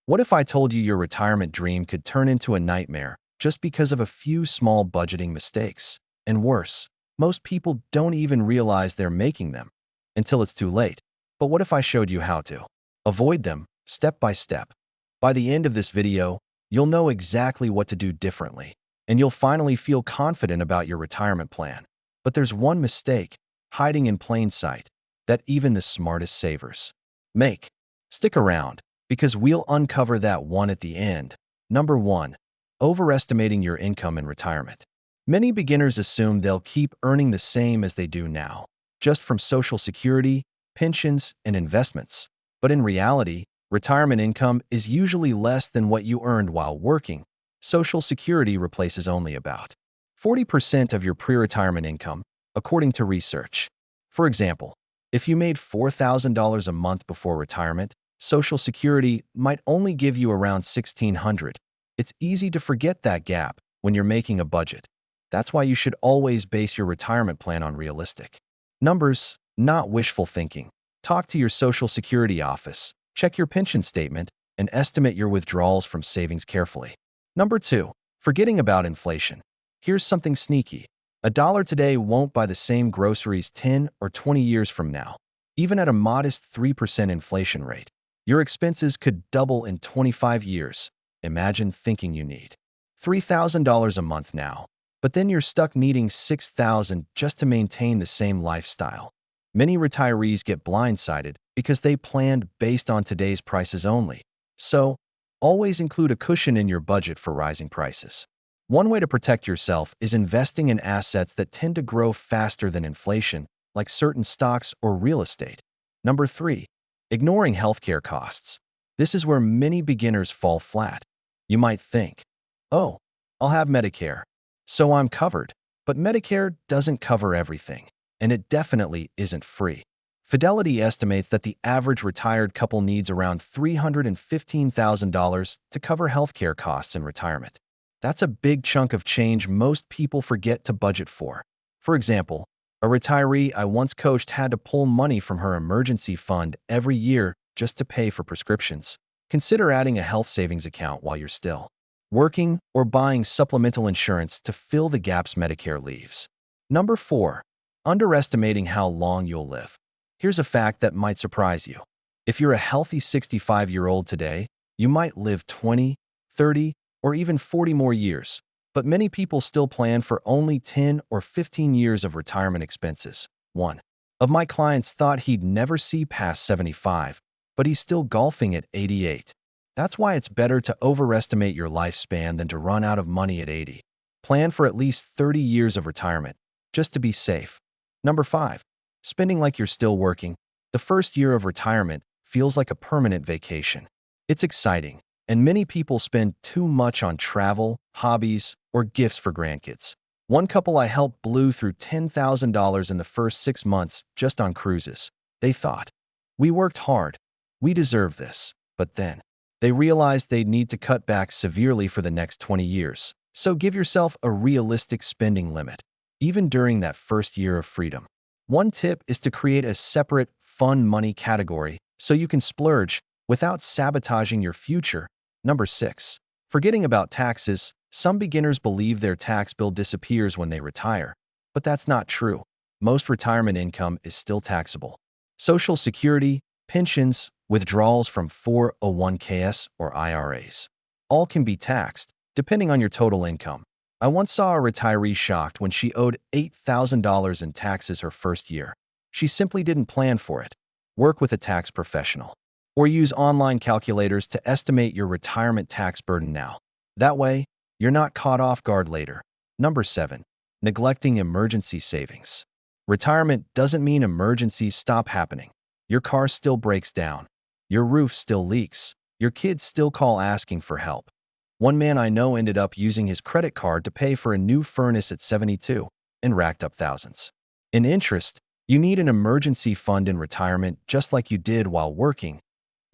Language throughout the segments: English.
What if I told you your retirement dream could turn into a nightmare just because of a few small budgeting mistakes? And worse, most people don't even realize they're making them until it's too late. But what if I showed you how to avoid them step by step? By the end of this video, you'll know exactly what to do differently, and you'll finally feel confident about your retirement plan. But there's one mistake hiding in plain sight that even the smartest savers make. Stick around, because we'll uncover that one at the end. Number 1. Overestimating your income in retirement. Many beginners assume they'll keep earning the same as they do now, just from Social Security, pensions, and investments. But in reality, retirement income is usually less than what you earned while working. Social Security replaces only about 40% of your pre-retirement income, according to research. For example, if you made $4,000 a month before retirement, Social Security might only give you around $1,600. It's easy to forget that gap when you're making a budget. That's why you should always base your retirement plan on realistic numbers, not wishful thinking. Talk to your Social Security office, check your pension statement, and estimate your withdrawals from savings carefully. Number 2. Forgetting about inflation. Here's something sneaky. A dollar today won't buy the same groceries 10 or 20 years from now. Even at a modest 3% inflation rate, your expenses could double in 25 years. Imagine thinking you need $3,000 a month now, but then you're stuck needing $6,000 just to maintain the same lifestyle. Many retirees get blindsided because they planned based on today's prices only. So, always include a cushion in your budget for rising prices. One way to protect yourself is investing in assets that tend to grow faster than inflation, like certain stocks or real estate. Number 3. Ignoring healthcare costs. This is where many beginners fall flat. You might think, oh, I'll have Medicare, so I'm covered. But Medicare doesn't cover everything, and it definitely isn't free. Fidelity estimates that the average retired couple needs around $315,000 to cover healthcare costs in retirement. That's a big chunk of change most people forget to budget for. For example, a retiree I once coached had to pull money from her emergency fund every year just to pay for prescriptions. Consider adding a health savings account while you're still working or buying supplemental insurance to fill the gaps Medicare leaves. Number 4. Underestimating how long you'll live. Here's a fact that might surprise you. If you're a healthy 65-year-old today, you might live 20, 30, or even 40 more years. But many people still plan for only 10 or 15 years of retirement expenses. One of my clients thought he'd never see past 75, but he's still golfing at 88. That's why it's better to overestimate your lifespan than to run out of money at 80. Plan for at least 30 years of retirement, just to be safe. Number 5. Spending like you're still working. The first year of retirement feels like a permanent vacation. It's exciting, and many people spend too much on travel, hobbies, or gifts for grandkids. One couple I helped blew through $10,000 in the first 6 months just on cruises. They thought, we worked hard, we deserve this. But then, they realized they'd need to cut back severely for the next 20 years. So give yourself a realistic spending limit, even during that first year of freedom. One tip is to create a separate fun money category so you can splurge without sabotaging your future. Number 6. Forgetting about taxes. Some beginners believe their tax bill disappears when they retire, but that's not true. Most retirement income is still taxable. Social Security, pensions, withdrawals from 401ks or IRAs, all can be taxed, depending on your total income. I once saw a retiree shocked when she owed $8,000 in taxes her first year. She simply didn't plan for it. Work with a tax professional, or use online calculators to estimate your retirement tax burden now. That way, you're not caught off guard later. Number 7. Neglecting emergency savings. Retirement doesn't mean emergencies stop happening. Your car still breaks down. Your roof still leaks. Your kids still call asking for help. One man I know ended up using his credit card to pay for a new furnace at 72 and racked up thousands in interest. You need an emergency fund in retirement just like you did while working.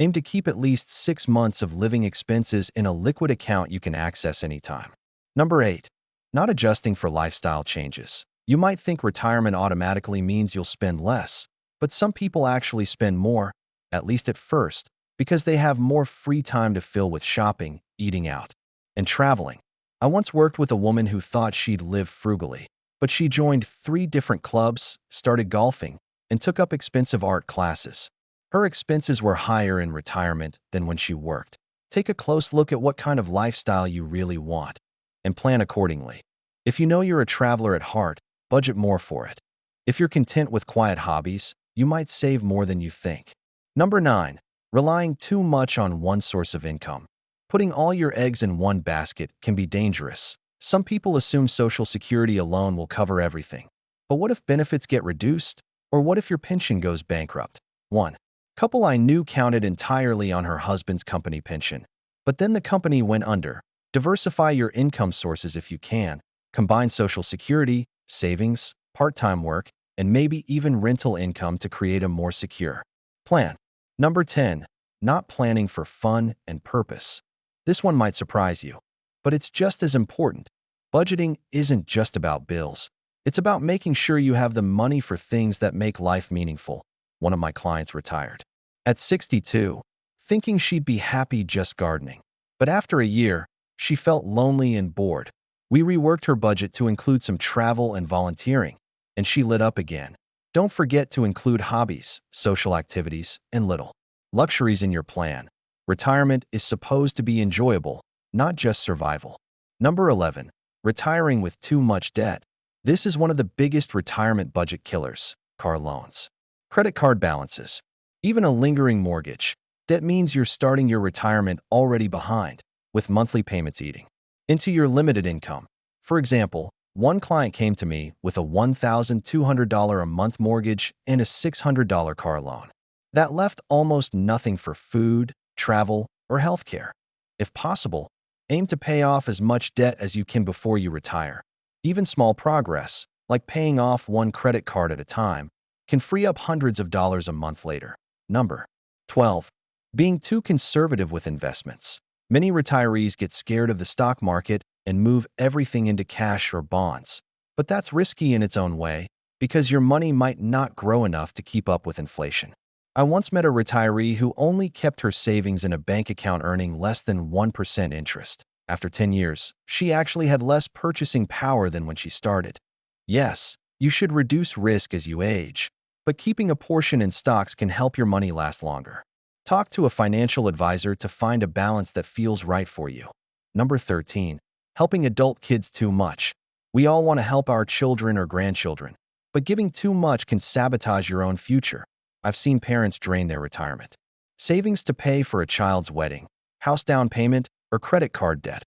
Aim to keep at least 6 months of living expenses in a liquid account you can access anytime. Number 8. Not adjusting for lifestyle changes. You might think retirement automatically means you'll spend less, but some people actually spend more, at least at first. because they have more free time to fill with shopping, eating out, and traveling. I once worked with a woman who thought she'd live frugally, but she joined 3 different clubs, started golfing, and took up expensive art classes. Her expenses were higher in retirement than when she worked. Take a close look at what kind of lifestyle you really want and plan accordingly. If you know you're a traveler at heart, budget more for it. If you're content with quiet hobbies, you might save more than you think. Number 9. Relying too much on one source of income. Putting all your eggs in one basket can be dangerous. Some people assume Social Security alone will cover everything. But what if benefits get reduced? Or what if your pension goes bankrupt? 1. Couple I knew counted entirely on her husband's company pension. But then the company went under. Diversify your income sources if you can. Combine Social Security, savings, part-time work, and maybe even rental income to create a more secure plan. Number 10. Not planning for fun and purpose. This one might surprise you, but it's just as important. Budgeting isn't just about bills. It's about making sure you have the money for things that make life meaningful. One of my clients retired at 62, thinking she'd be happy just gardening. But after a year, she felt lonely and bored. We reworked her budget to include some travel and volunteering, and she lit up again. Don't forget to include hobbies, social activities, and little luxuries in your plan. Retirement is supposed to be enjoyable, not just survival. Number 11. Retiring with too much debt. This is one of the biggest retirement budget killers: car loans. Credit card balances. Even a lingering mortgage. That means you're starting your retirement already behind, with monthly payments eating into your limited income. For example, one client came to me with a $1,200 a month mortgage and a $600 car loan. That left almost nothing for food, travel, or healthcare. If possible, aim to pay off as much debt as you can before you retire. Even small progress, like paying off one credit card at a time, can free up hundreds of dollars a month later. Number 12. Being too conservative with investments. Many retirees get scared of the stock market and move everything into cash or bonds. But that's risky in its own way, because your money might not grow enough to keep up with inflation. I once met a retiree who only kept her savings in a bank account earning less than 1% interest. After 10 years, she actually had less purchasing power than when she started. Yes, you should reduce risk as you age, but keeping a portion in stocks can help your money last longer. Talk to a financial advisor to find a balance that feels right for you. Number 13. Helping adult kids too much. We all want to help our children or grandchildren, but giving too much can sabotage your own future. I've seen parents drain their retirement savings to pay for a child's wedding, house down payment, or credit card debt,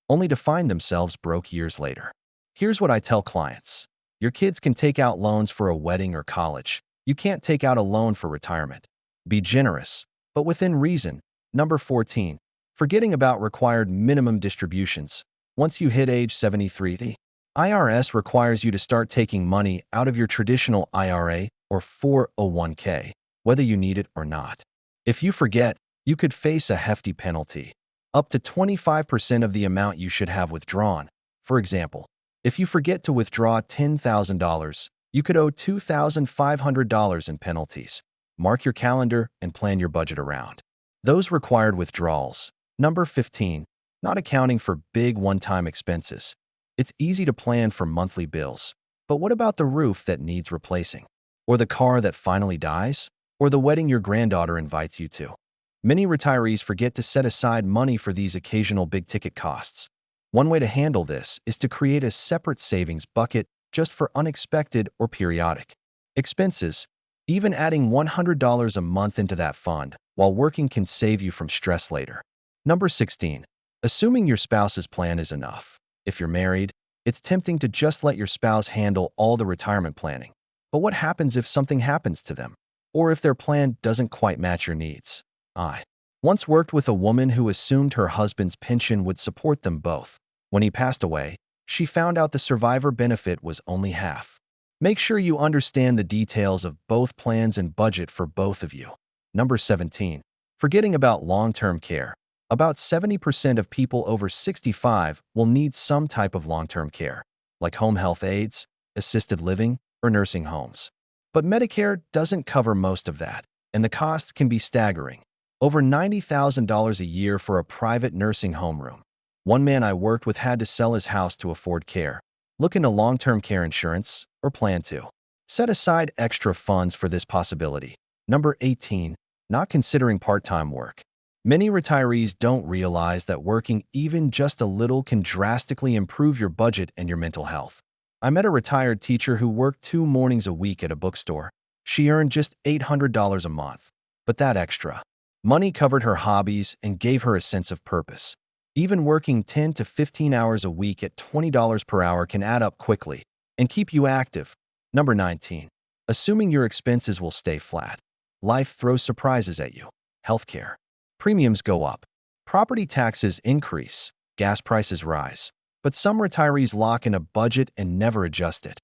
only to find themselves broke years later. Here's what I tell clients. Your kids can take out loans for a wedding or college. You can't take out a loan for retirement. Be generous, but within reason. Number 14. Forgetting about required minimum distributions. Once you hit age 73, the IRS requires you to start taking money out of your traditional IRA or 401k, whether you need it or not. If you forget, you could face a hefty penalty, up to 25% of the amount you should have withdrawn. For example, if you forget to withdraw $10,000, you could owe $2,500 in penalties. Mark your calendar and plan your budget around those required withdrawals. Number 15. Not accounting for big one-time expenses. It's easy to plan for monthly bills, but what about the roof that needs replacing? Or the car that finally dies? Or the wedding your granddaughter invites you to? Many retirees forget to set aside money for these occasional big-ticket costs. One way to handle this is to create a separate savings bucket just for unexpected or periodic expenses. Even adding $100 a month into that fund while working can save you from stress later. Number 16. Assuming your spouse's plan is enough. If you're married, it's tempting to just let your spouse handle all the retirement planning. But what happens if something happens to them? Or if their plan doesn't quite match your needs? I once worked with a woman who assumed her husband's pension would support them both. When he passed away, she found out the survivor benefit was only half. Make sure you understand the details of both plans and budget for both of you. Number 17. Forgetting about long-term care. About 70% of people over 65 will need some type of long-term care, like home health aides, assisted living, or nursing homes. But Medicare doesn't cover most of that, and the costs can be staggering. Over $90,000 a year for a private nursing home room. One man I worked with had to sell his house to afford care. Look into long-term care insurance or plan to. Set aside extra funds for this possibility. Number 18. Not considering part-time work. Many retirees don't realize that working even just a little can drastically improve your budget and your mental health. I met a retired teacher who worked 2 mornings a week at a bookstore. She earned just $800 a month. But that extra money covered her hobbies and gave her a sense of purpose. Even working 10 to 15 hours a week at $20 per hour can add up quickly and keep you active. Number 19. Assuming your expenses will stay flat. Life throws surprises at you. Healthcare. Premiums go up. Property taxes increase. Gas prices rise. But some retirees lock in a budget and never adjust it.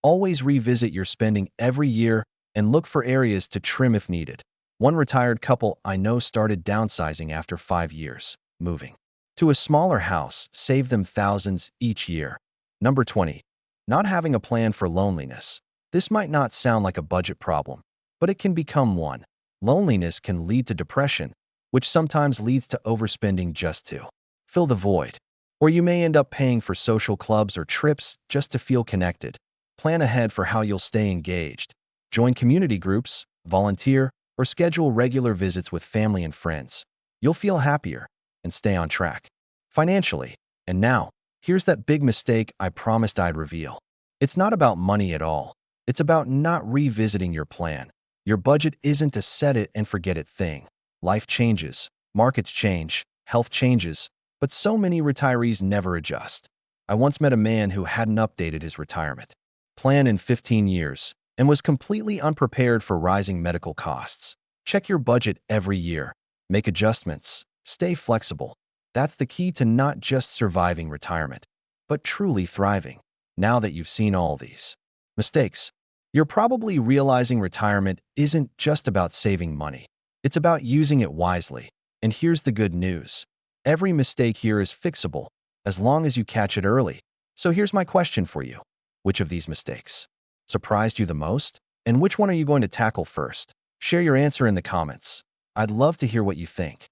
Always revisit your spending every year and look for areas to trim if needed. One retired couple I know started downsizing after 5 years. Moving to a smaller house saved them thousands each year. Number 20. Not having a plan for loneliness. This might not sound like a budget problem, but it can become one. Loneliness can lead to depression, which sometimes leads to overspending just to fill the void. Or you may end up paying for social clubs or trips just to feel connected. Plan ahead for how you'll stay engaged. Join community groups, volunteer, or schedule regular visits with family and friends. You'll feel happier and stay on track financially. And now, here's that big mistake I promised I'd reveal. It's not about money at all. It's about not revisiting your plan. Your budget isn't a set it and forget it thing. Life changes, markets change, health changes, but so many retirees never adjust. I once met a man who hadn't updated his retirement plan in 15 years and was completely unprepared for rising medical costs. Check your budget every year. Make adjustments. Stay flexible. That's the key to not just surviving retirement, but truly thriving. Now that you've seen all these mistakes, you're probably realizing retirement isn't just about saving money. It's about using it wisely. And here's the good news. Every mistake here is fixable, as long as you catch it early. So here's my question for you. Which of these mistakes surprised you the most? And which one are you going to tackle first? Share your answer in the comments. I'd love to hear what you think.